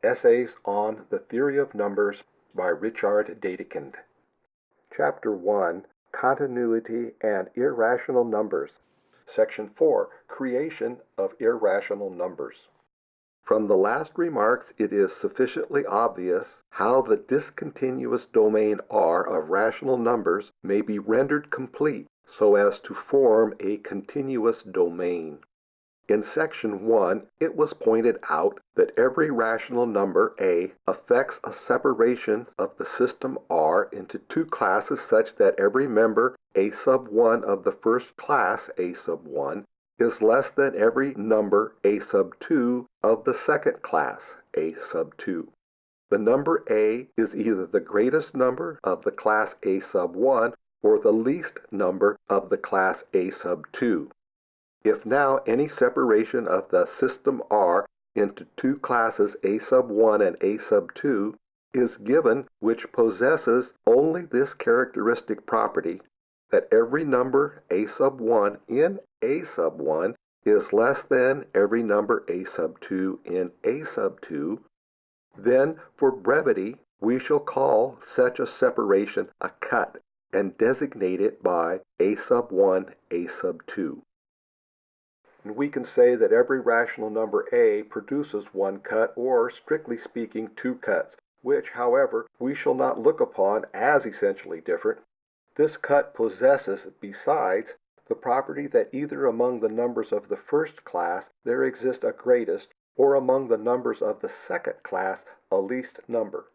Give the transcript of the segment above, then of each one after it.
Essays on the Theory of Numbers by Richard Dedekind. Chapter 1, Continuity and Irrational Numbers. Section 4, Creation of Irrational Numbers. From the last remarks, it is sufficiently obvious how the discontinuous domain R of rational numbers may be rendered complete so as to form a continuous domain. In Section 1, it was pointed out that every rational number A affects a separation of the system R into two classes such that every member A sub 1 of the first class A sub 1 is less than every number A sub 2 of the second class A sub 2. The number A is either the greatest number of the class A sub 1 or the least number of the class A sub 2. If now any separation of the system R into two classes A sub 1 and A sub 2 is given which possesses only this characteristic property, that every number A sub 1 in A sub 1 is less than every number A sub 2 in A sub 2, then for brevity we shall call such a separation a cut and designate it by A sub 1, A sub 2. And we can say that every rational number A produces one cut, or strictly speaking, two cuts, which, however, we shall not look upon as essentially different. This cut possesses, besides, the property that either among the numbers of the first class there exists a greatest, or among the numbers of the second class a least number.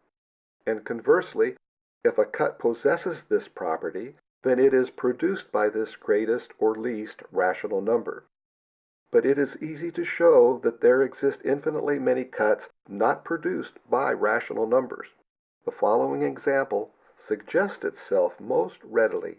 And conversely, if a cut possesses this property, then it is produced by this greatest or least rational number. But it is easy to show that there exist infinitely many cuts not produced by rational numbers. The following example suggests itself most readily.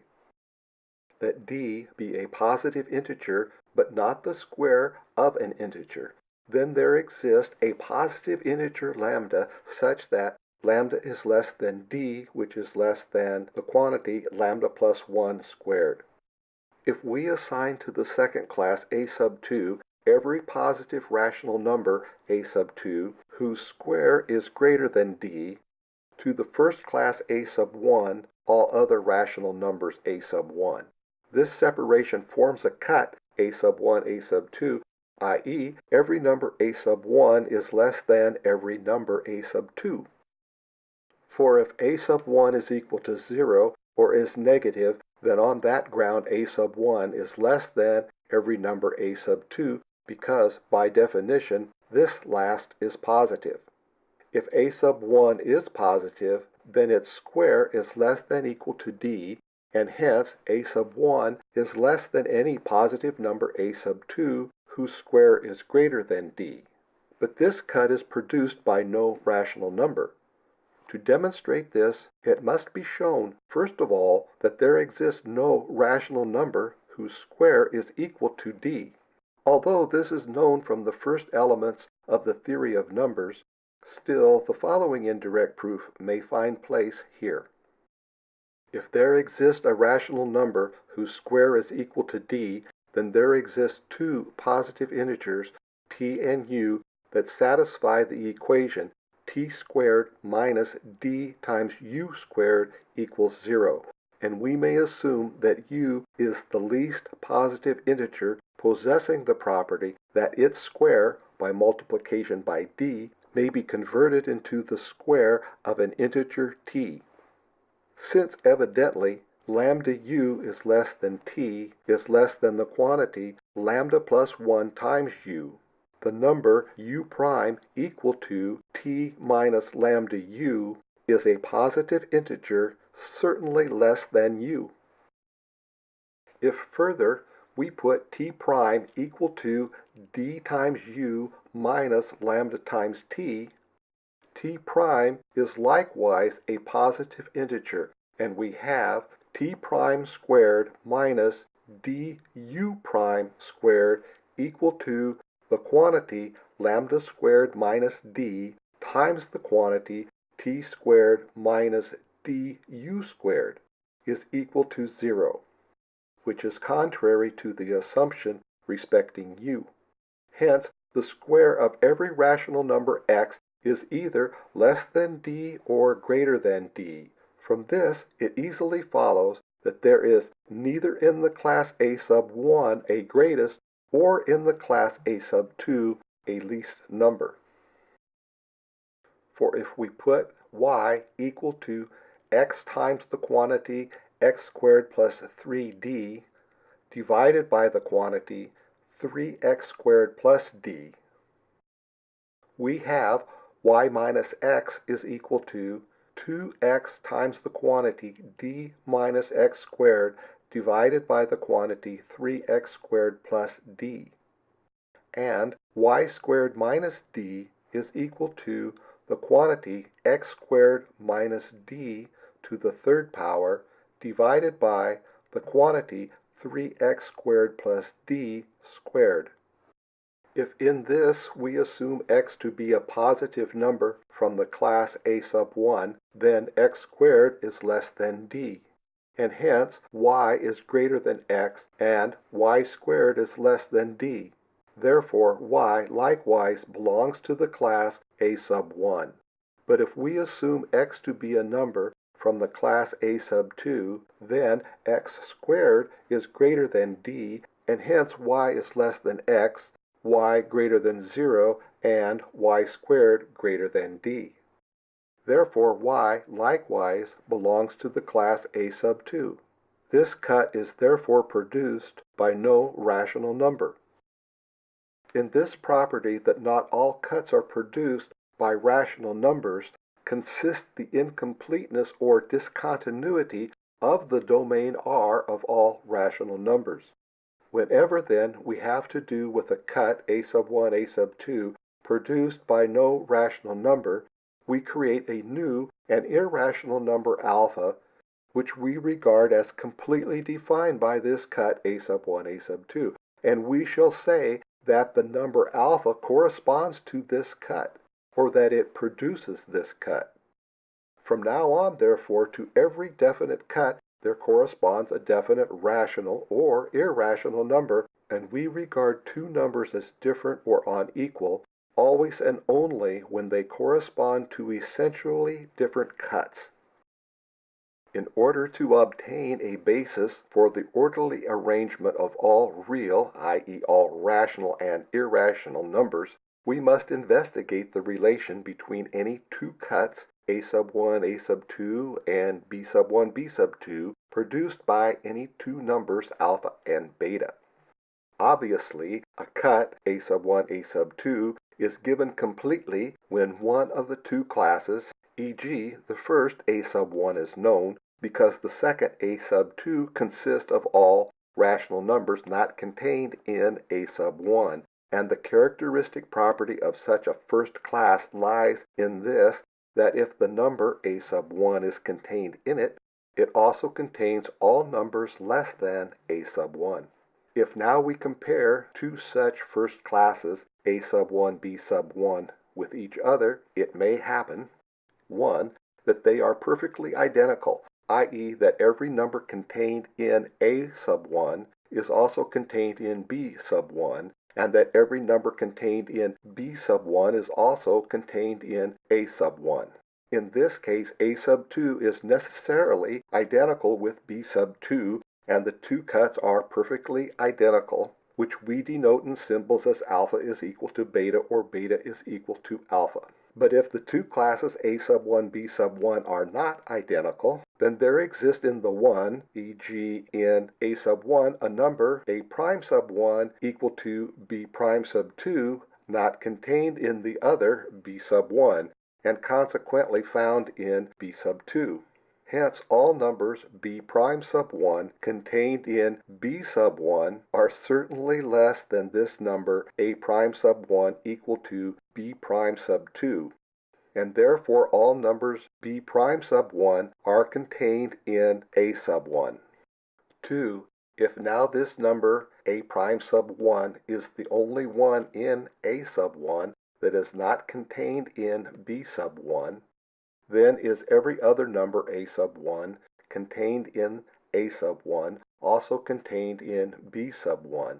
Let d be a positive integer, but not the square of an integer. Then there exists a positive integer lambda such that lambda is less than d, which is less than the quantity lambda plus 1 squared. If we assign to the second class A sub 2 every positive rational number A sub 2 whose square is greater than d, to the first class A sub 1 all other rational numbers A sub 1. This separation forms a cut A sub 1, A sub 2, i.e. every number A sub 1 is less than every number A sub 2. For if A sub 1 is equal to 0 or is negative, then on that ground A sub 1 is less than every number A sub 2 because, by definition, this last is positive. If A sub 1 is positive, then its square is less than equal to d, and hence A sub 1 is less than any positive number A sub 2 whose square is greater than d. But this cut is produced by no rational number. To demonstrate this, it must be shown, first of all, that there exists no rational number whose square is equal to d. Although this is known from the first elements of the theory of numbers, still the following indirect proof may find place here. If there exists a rational number whose square is equal to d, then there exist two positive integers, t and u, that satisfy the equation t squared minus d times u squared equals 0, and we may assume that u is the least positive integer possessing the property that its square, by multiplication by d, may be converted into the square of an integer t. Since evidently lambda u is less than t is less than the quantity lambda plus 1 times u, the number u prime equal to t minus lambda u is a positive integer certainly less than u. If further we put t prime equal to d times u minus lambda times t, t prime is likewise a positive integer, and we have t prime squared minus du prime squared equal to the quantity lambda squared minus d times the quantity t squared minus du squared is equal to 0, which is contrary to the assumption respecting u. Hence, the square of every rational number x is either less than d or greater than d. From this, it easily follows that there is neither in the class A sub 1 a greatest or in the class A sub 2 a least number. For if we put y equal to x times the quantity x squared plus 3d divided by the quantity 3x squared plus d, we have y minus x is equal to 2x times the quantity d minus x squared divided by the quantity 3x squared plus d. And y squared minus d is equal to the quantity x squared minus d to the third power divided by the quantity 3x squared plus d squared. If in this we assume x to be a positive number from the class A sub 1, then x squared is less than d, and hence y is greater than x and y squared is less than d. Therefore y likewise belongs to the class A sub 1. But if we assume x to be a number from the class A sub 2, then x squared is greater than d, and hence y is less than x, y greater than 0, and y squared greater than d. Therefore y likewise belongs to the class A sub 2. This cut is therefore produced by no rational number. In this property that not all cuts are produced by rational numbers consists the incompleteness or discontinuity of the domain R of all rational numbers. Whenever then we have to do with a cut A sub 1, A sub 2 produced by no rational number, we create a new and irrational number alpha, which we regard as completely defined by this cut A sub 1, A sub 2, and we shall say that the number alpha corresponds to this cut, or that it produces this cut. From now on, therefore, to every definite cut there corresponds a definite rational or irrational number, and we regard two numbers as different or unequal always and only when they correspond to essentially different cuts. In order to obtain a basis for the orderly arrangement of all real, i.e. all rational and irrational numbers, we must investigate the relation between any two cuts, A sub 1, A sub 2, and B sub 1, B sub 2, produced by any two numbers alpha and beta. Obviously, a cut A sub 1, A sub 2 is given completely when one of the two classes, e.g. the first A sub 1 is known, because the second A sub 2 consists of all rational numbers not contained in A sub 1, and the characteristic property of such a first class lies in this, that if the number A sub 1 is contained in it, it also contains all numbers less than A sub 1. If now we compare two such first classes, A sub 1, B sub 1, with each other, it may happen, 1. That they are perfectly identical, i.e. that every number contained in A sub 1 is also contained in B sub 1, and that every number contained in B sub 1 is also contained in A sub 1. In this case, A sub 2 is necessarily identical with B sub 2, and the two cuts are perfectly identical, which we denote in symbols as alpha is equal to beta or beta is equal to alpha. But if the two classes A sub 1, B sub 1 are not identical, then there exists in the one, e.g. in A sub 1, a number A prime sub 1 equal to B prime sub 2 not contained in the other B sub 1, and consequently found in B sub 2. Hence, all numbers B prime sub 1 contained in B sub 1 are certainly less than this number A prime sub 1 equal to B prime sub 2, and therefore all numbers B prime sub 1 are contained in A sub 1. 2. If now this number A prime sub 1 is the only one in A sub 1 that is not contained in B sub 1, then is every other number A sub 1 contained in A sub 1 also contained in B sub 1,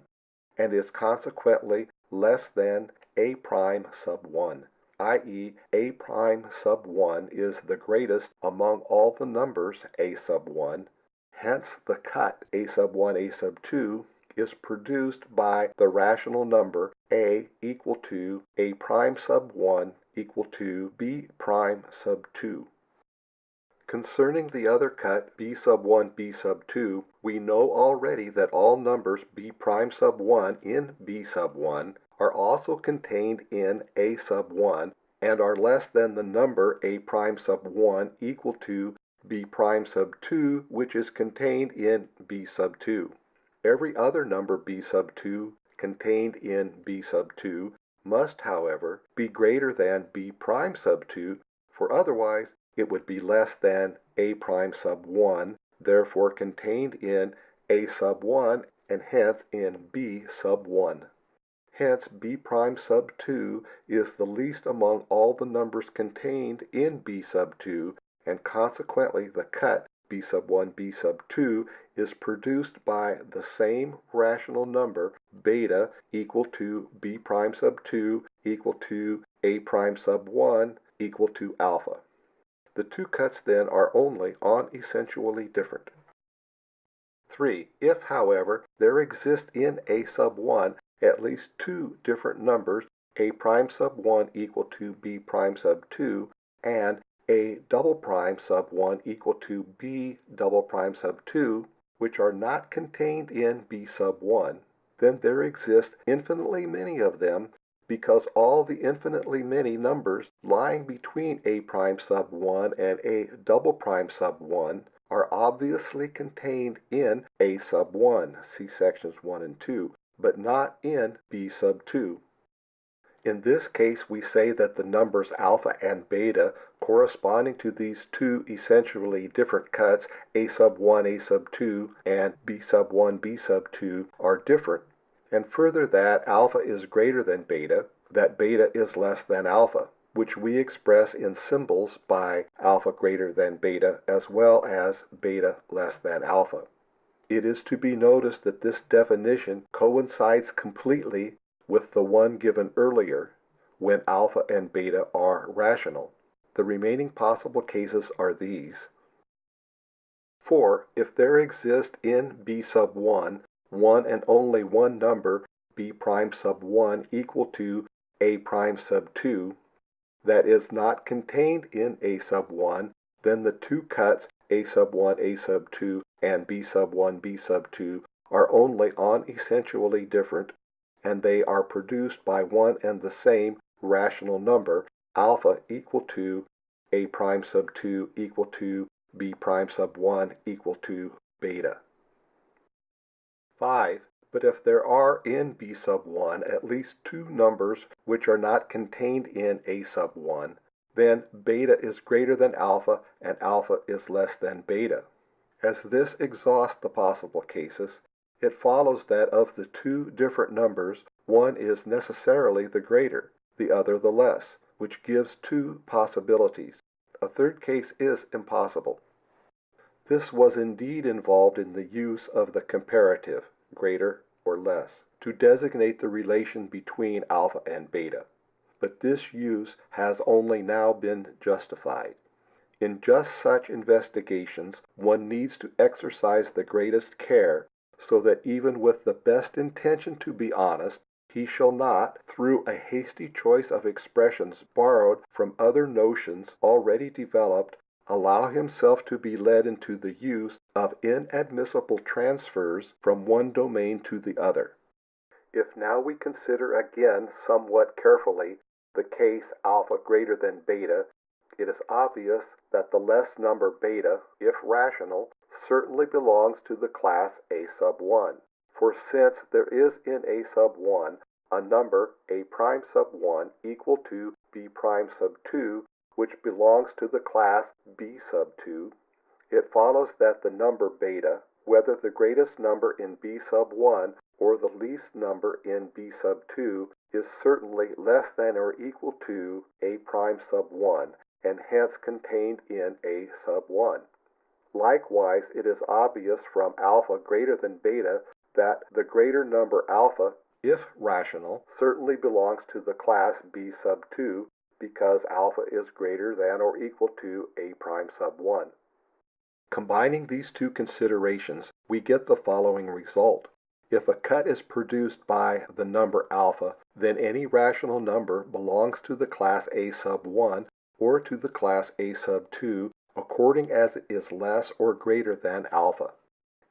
and is consequently less than A prime sub 1. i.e. a prime sub 1 is the greatest among all the numbers a sub 1, hence the cut a sub 1, a sub 2 is produced by the rational number a equal to a prime sub 1 equal to b prime sub 2. Concerning the other cut b sub 1, b sub 2, we know already that all numbers b prime sub 1 in b sub 1 are also contained in a sub 1 and are less than the number a prime sub 1 equal to b prime sub 2, which is contained in b sub 2. Every other number b sub 2 contained in b sub 2 must, however, be greater than b prime sub 2, for otherwise it would be less than a prime sub 1, therefore contained in a sub 1 and hence in b sub 1. Hence b prime sub 2 is the least among all the numbers contained in b sub 2, and consequently the cut b sub 1, b sub 2 is produced by the same rational number beta equal to b prime sub 2 equal to a prime sub 1 equal to alpha. The two cuts then are only unessentially different. 3. If, however, there exist in a sub 1 at least two different numbers, a prime sub 1 equal to b prime sub 2 and a double prime sub 1 equal to b double prime sub 2, which are not contained in b sub 1, then there exist infinitely many of them, because all the infinitely many numbers lying between a prime sub 1 and a double prime sub 1 are obviously contained in a sub 1, see sections 1 and 2, but not in b sub 2. In this case, we say that the numbers alpha and beta corresponding to these two essentially different cuts, a sub 1, a sub 2, and b sub 1, b sub 2, are different, and further that alpha is greater than beta, that beta is less than alpha, which we express in symbols by alpha greater than beta as well as beta less than alpha. It is to be noticed that this definition coincides completely with the one given earlier, when alpha and beta are rational. The remaining possible cases are these. 4. If there exists in b sub 1, one and only one number, b prime sub 1 equal to a prime sub 2, that is not contained in a sub 1, then the two cuts a sub 1, a sub 2, and b sub 1, b sub 2 are only unessentially different, and they are produced by one and the same rational number, alpha equal to a prime sub 2 equal to b prime sub 1 equal to beta. 5. But if there are in b sub 1 at least two numbers which are not contained in a sub 1, then beta is greater than alpha and alpha is less than beta. As this exhausts the possible cases, it follows that of the two different numbers, one is necessarily the greater, the other the less, which gives two possibilities. A third case is impossible. This was indeed involved in the use of the comparative, greater or less, to designate the relation between alpha and beta. But this use has only now been justified. In just such investigations, one needs to exercise the greatest care, so that even with the best intention to be honest, he shall not, through a hasty choice of expressions borrowed from other notions already developed, allow himself to be led into the use of inadmissible transfers from one domain to the other. If now we consider again somewhat carefully the case alpha greater than beta, it is obvious that the less number beta, if rational, certainly belongs to the class a sub 1. For since there is in a sub 1 a number a prime sub 1 equal to b prime sub 2, which belongs to the class b sub 2, it follows that the number beta, whether the greatest number in b sub 1 or the least number in b sub 2, is certainly less than or equal to a prime sub 1, and hence contained in a sub 1. Likewise, it is obvious from alpha greater than beta that the greater number alpha, if rational, certainly belongs to the class b sub 2, because alpha is greater than or equal to a prime sub 1. Combining these two considerations, we get the following result. If a cut is produced by the number alpha, then any rational number belongs to the class A sub 1 or to the class A sub 2, according as it is less or greater than alpha.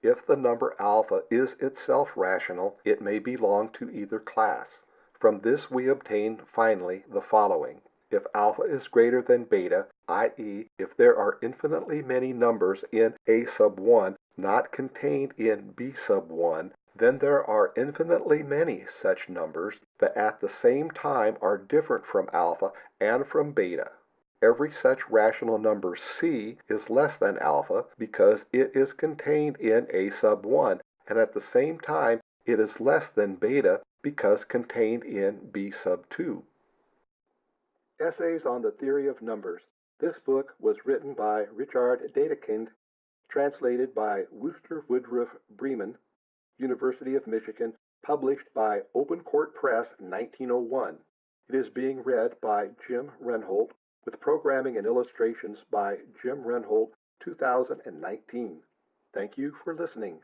If the number alpha is itself rational, it may belong to either class. From this we obtain finally the following. If alpha is greater than beta, i.e., if there are infinitely many numbers in A sub 1 not contained in B sub 1, then there are infinitely many such numbers that at the same time are different from alpha and from beta. Every such rational number C is less than alpha because it is contained in A sub 1, and at the same time it is less than beta because contained in B sub 2. Essays on the Theory of Numbers. This book was written by Richard Dedekind, translated by Wooster Woodruff Bremen, University of Michigan, published by Open Court Press, 1901. It is being read by Jim Renholt, with programming and illustrations by Jim Renholt, 2019. Thank you for listening.